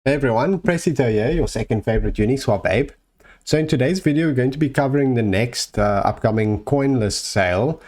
Hey everyone, Presito here, your second favorite Uniswap ape. So in today's video, we're going to be covering the next upcoming Coinlist sale,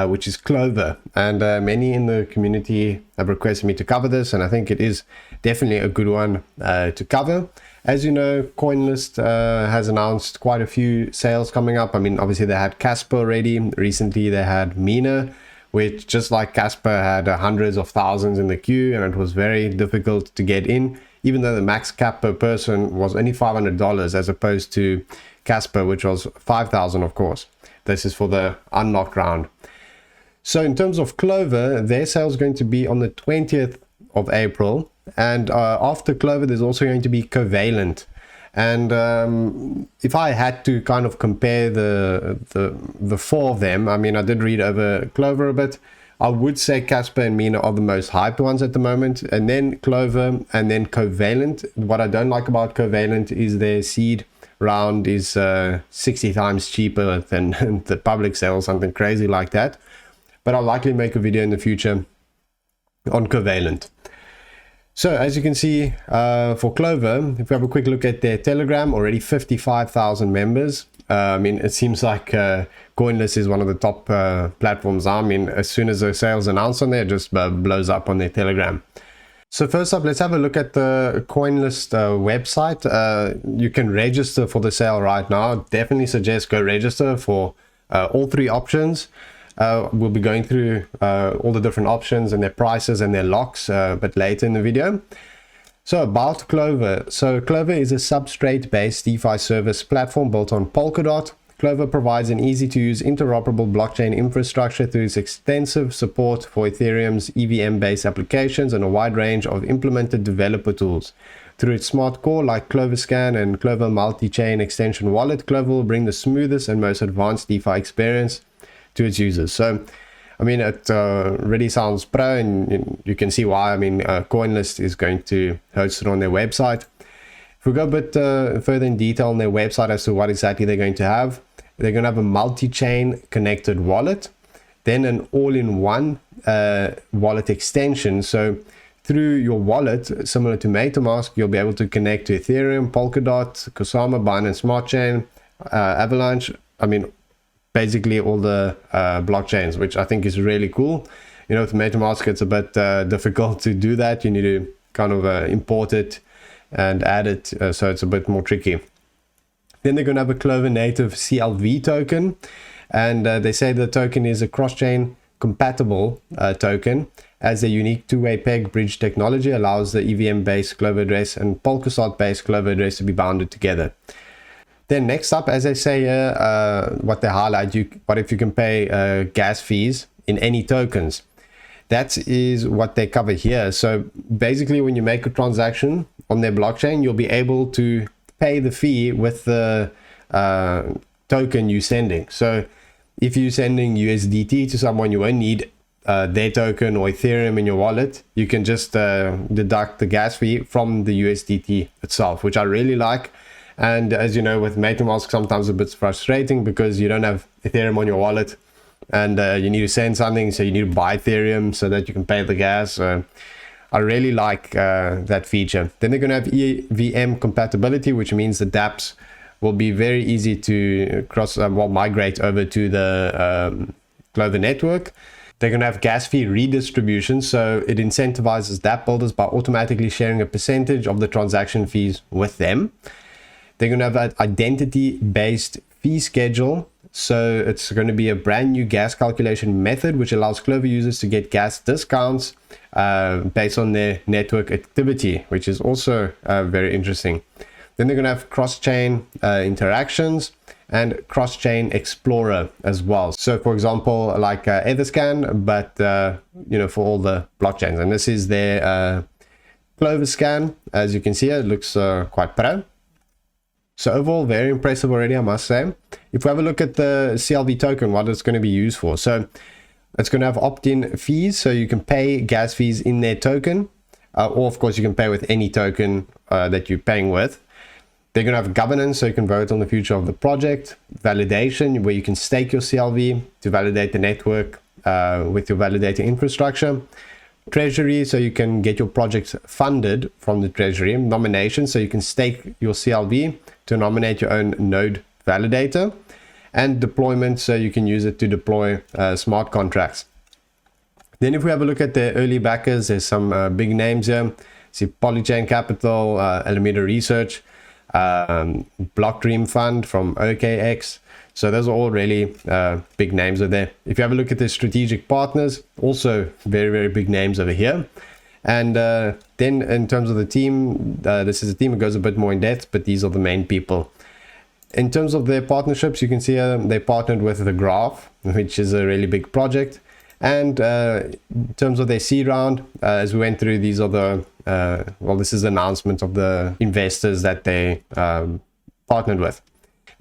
which is Clover. And many in the community have requested me to cover this, and I think it is definitely a good one to cover. As you know, Coinlist has announced quite a few sales coming up. I mean, obviously they had Casper already. Recently they had Mina, which just like Casper had hundreds of thousands in the queue, and it was very difficult to get in, even though the max cap per person was only $500 as opposed to Casper, which was $5,000, of course. This is for the unlocked round. So in terms of Clover, their sale is going to be on the 20th of April. And after Clover, there's also going to be Covalent. And if I had to kind of compare the four of them, I mean, I did read over Clover a bit. I would say Casper and Mina are the most hyped ones at the moment, and then Clover, and then Covalent. What I don't like about Covalent is their seed round is 60 times cheaper than the public sale, something crazy like that. But I'll likely make a video in the future on Covalent. So as you can see, for Clover, if we have a quick look at their Telegram, already 55,000 members. I mean, it seems like Coinlist is one of the top platforms. I mean, as soon as the sales announced on there, it just blows up on their Telegram. So first up, let's have a look at the Coinlist website. You can register for the sale right now. Definitely suggest go register for all three options. We'll be going through all the different options and their prices and their locks, but later in the video. So about Clover. So Clover is a substrate-based DeFi service platform built on Polkadot. Clover provides an easy-to-use interoperable blockchain infrastructure through its extensive support for Ethereum's EVM-based applications and a wide range of implemented developer tools. Through its smart core like Clover Scan and Clover multi-chain extension wallet, Clover will bring the smoothest and most advanced DeFi experience to its users. So I mean, it really sounds pro, and you can see why. I mean, Coinlist is going to host it on their website. If we go a bit further in detail on their website as to what exactly they're going to have, they're going to have a multi-chain connected wallet, then an all-in-one wallet extension. So through your wallet, similar to MetaMask, you'll be able to connect to Ethereum, Polkadot, Kusama, Binance Smart Chain, Avalanche. I mean, basically all the blockchains, which I think is really cool. You know, with MetaMask, it's a bit difficult to do that. You need to kind of import it and add it, so it's a bit more tricky. Then they're going to have a Clover native CLV token, and they say the token is a cross-chain compatible token, as the unique two-way peg bridge technology allows the EVM-based Clover address and Polkadot-based Clover address to be bounded together. Then next up, as I say here, what they highlight, what if you can pay gas fees in any tokens? That is what they cover here. So basically, when you make a transaction on their blockchain, you'll be able to pay the fee with the token you're sending. So if you're sending USDT to someone, you won't need their token or Ethereum in your wallet. You can just deduct the gas fee from the USDT itself, which I really like. And as you know, with MetaMask, sometimes a bit frustrating because you don't have Ethereum on your wallet, and you need to send something, so you need to buy Ethereum so that you can pay the gas. I really like that feature. Then they're going to have EVM compatibility, which means the dApps will be very easy to migrate over to the Clover network. They're going to have gas fee redistribution, so it incentivizes dApp builders by automatically sharing a percentage of the transaction fees with them. They're going to have an identity-based fee schedule. So it's going to be a brand new gas calculation method, which allows Clover users to get gas discounts based on their network activity, which is also very interesting. Then they're going to have cross-chain interactions and cross-chain explorer as well. So for example, like Etherscan, but for all the blockchains. And this is their Clover scan. As you can see, it looks quite pro. So overall, very impressive already, I must say. If we have a look at the CLV token, what it's going to be used for. So it's going to have opt-in fees, so you can pay gas fees in their token. Or of course, you can pay with any token that you're paying with. They're going to have governance, so you can vote on the future of the project. Validation, where you can stake your CLV to validate the network with your validating infrastructure. treasury, so you can get your projects funded from the treasury. Nomination, so you can stake your CLV to nominate your own node validator. And deployment, so you can use it to deploy smart contracts. Then if we have a look at the early backers, there's some big names here. See Polychain Capital, Alameda Research, Block Dream Fund from OKX. So those are all really big names over there. If you have a look at the strategic partners, also very, very big names over here. And then in terms of the team, this is a team that goes a bit more in depth, but these are the main people. In terms of their partnerships, you can see they partnered with The Graph, which is a really big project. And in terms of their seed round, as we went through, these are the, well, this is the announcement of the investors that they partnered with.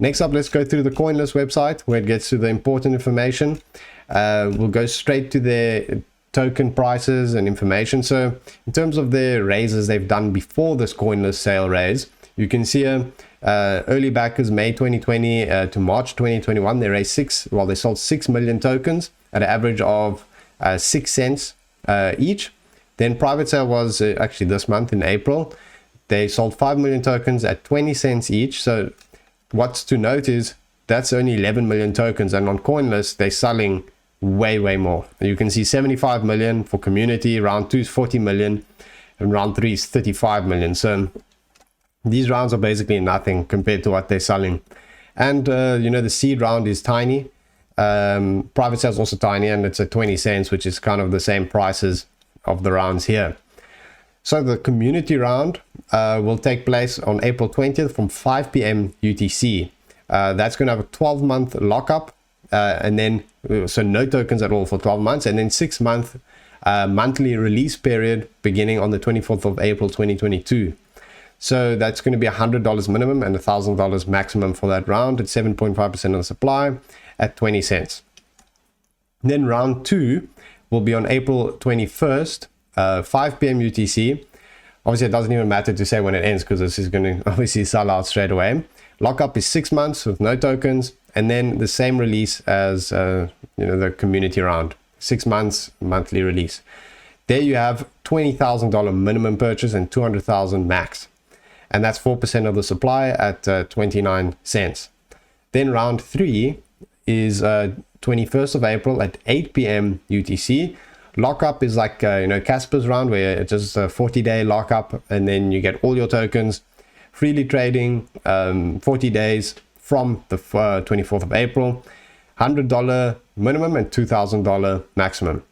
Next up, let's go through the Coinlist website where it gets to the important information. We'll go straight to their token prices and information. So in terms of their raises they've done before this Coinlist sale raise, you can see early backers May 2020 to March 2021, they raised they sold 6 million tokens at an average of 6 cents each. Then private sale was actually this month in April. They sold 5 million tokens at 20 cents each. So what's to note is that's only 11 million tokens, and on Coinlist they're selling way more. You can see 75 million for community, round 2 is 40 million, and round 3 is 35 million. So these rounds are basically nothing compared to what they're selling. And you know, the seed round is tiny. Private sale is also tiny, and it's at 20 cents, which is kind of the same prices of the rounds here. So the community round will take place on April 20th from 5 p.m. UTC. That's going to have a 12-month lockup, and then so no tokens at all for 12 months, and then 6-month monthly release period beginning on the 24th of April 2022. So that's going to be $100 minimum and $1,000 maximum for that round at 7.5% of the supply at 20 cents. Then round 2 will be on April 21st, 5 p.m. UTC. Obviously, it doesn't even matter to say when it ends because this is going to obviously sell out straight away. Lockup is 6 months with no tokens, and then the same release as you know, the community round, 6 months monthly release. There you have $20,000 minimum purchase and $200,000 max, and that's 4% of the supply at 29 cents. Then round 3 is 21st of April at 8 p.m. UTC. Lockup is like you know, Casper's round, where it's just a 40-day lockup, and then you get all your tokens freely trading 40 days from the 24th of April. $100 minimum and $2,000 maximum,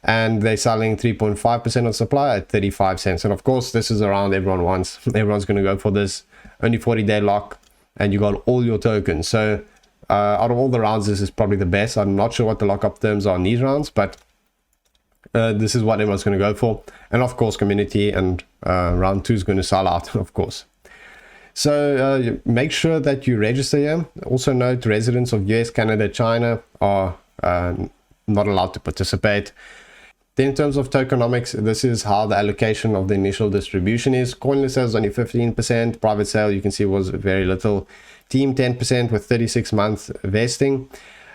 and they're selling 3.5% of supply at 35 cents. And of course, this is around everyone wants. Everyone's going to go for this only 40-day lock, and you got all your tokens. So out of all the rounds, this is probably the best. I'm not sure what the lockup terms are on these rounds, but this is what everyone's going to go for. And of course, community and round 2 is going to sell out, of course. So make sure that you register here. Also note, residents of US, Canada, China are not allowed to participate. Then in terms of tokenomics, this is how the allocation of the initial distribution is. Coinlist sales only 15%. Private sale, you can see, was very little. Team 10% with 36-month vesting.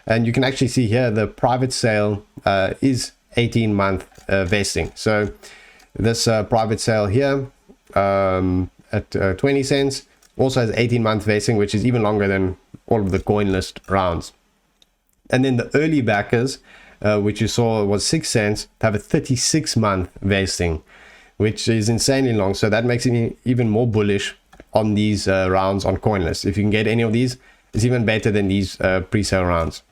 And you can actually see here the private sale is 18-month vesting. So this private sale here at 20 cents also has 18-month vesting, which is even longer than all of the Coinlist rounds. And then the early backers, which you saw was 6 cents, have a 36-month vesting, which is insanely long. So that makes it even more bullish on these rounds on Coinlist. If you can get any of these, it's even better than these pre-sale rounds.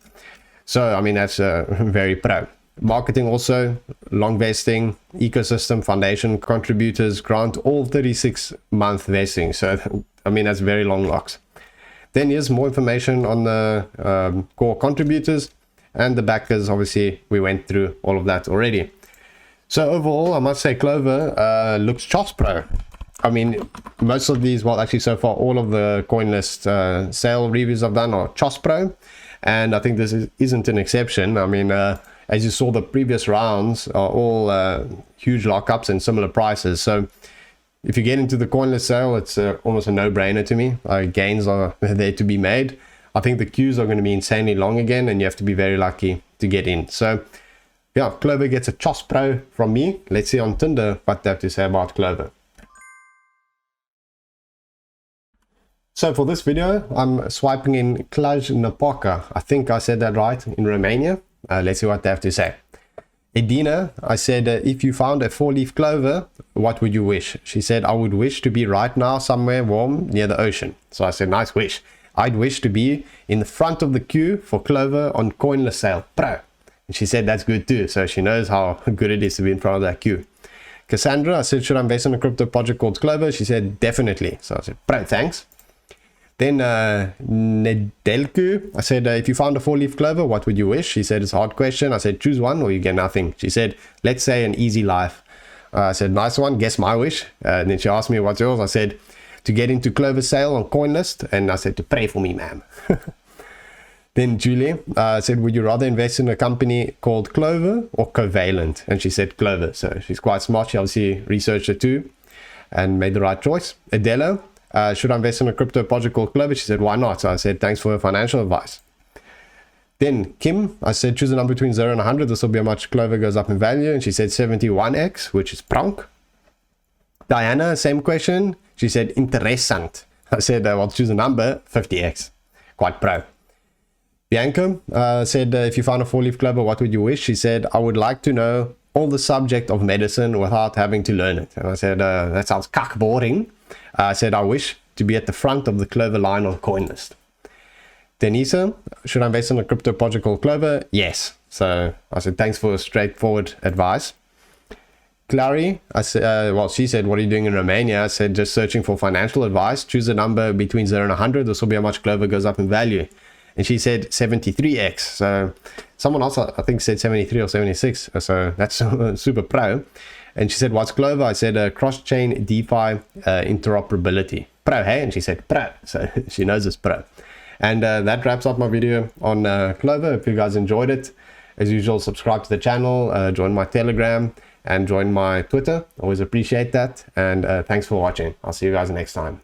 So I mean, that's very pro. Marketing also, long vesting, ecosystem, foundation, contributors grant all 36-month vesting. So I mean, that's very long locks. Then here's more information on the core contributors and the backers. Obviously, we went through all of that already. So overall, I must say Clover looks chops pro. I mean, most of these, well, actually so far, all of the Coinlist sale reviews I've done are chops pro. And I think this isn't an exception. I mean, as you saw, the previous rounds are all huge lockups and similar prices. So if you get into the Coinlist sale, it's almost a no-brainer to me. Gains are there to be made. I think the queues are going to be insanely long again, and you have to be very lucky to get in. So yeah, Clover gets a Chos Pro from me. Let's see on Tinder what they have to say about Clover. So for this video, I'm swiping in Cluj-Napoca. I think I said that right, in Romania. Let's see what they have to say. Edina, I said, if you found a 4-leaf clover, what would you wish? She said, I would wish to be right now somewhere warm near the ocean. So I said, nice wish. I'd wish to be in the front of the queue for Clover on Coinlist Presale Pro. And she said that's good too. So she knows how good it is to be in front of that queue. Cassandra, I said, should I invest in a crypto project called Clover? She said, definitely. So I said, Pro, thanks. Then Nedelku, I said, if you found a 4-leaf clover, what would you wish? She said, it's a hard question. I said, choose one or you get nothing. She said, let's say an easy life. I said, nice one. Guess my wish. And then she asked me, what's yours? I said, to get into Clover sale on Coinlist. And I said, to pray for me, ma'am. Then Julie said, would you rather invest in a company called Clover or Covalent? And she said, Clover. So she's quite smart. She obviously researched it too and made the right choice. Adela, should I invest in a crypto project called Clover? She said, why not? So I said, thanks for your financial advice. Then Kim, I said, choose a number between 0 and 100. This will be how much Clover goes up in value. And she said 71x, which is pronk. Diana, same question. She said, interessant. I said, well, choose a number, 50x. Quite pro. Bianca said, if you found a 4-leaf clover, what would you wish? She said, I would like to know all the subject of medicine without having to learn it. And I said, that sounds cuck boring. I said, I wish to be at the front of the Clover line on Coinlist. Denisa, should I invest in a crypto project called Clover? Yes. So I said, thanks for straightforward advice. Clary, I said, well, she said, what are you doing in Romania? I said, just searching for financial advice. Choose a number between 0 and 100. This will be how much Clover goes up in value. And she said 73x. So someone else, I think, said 73 or 76. So that's super pro. And she said, what's Clover? I said, cross-chain DeFi interoperability. Pro, hey? And she said, pro. So she knows it's pro. And that wraps up my video on Clover. If you guys enjoyed it, as usual, subscribe to the channel, join my Telegram, and join my Twitter. Always appreciate that. And thanks for watching. I'll see you guys next time.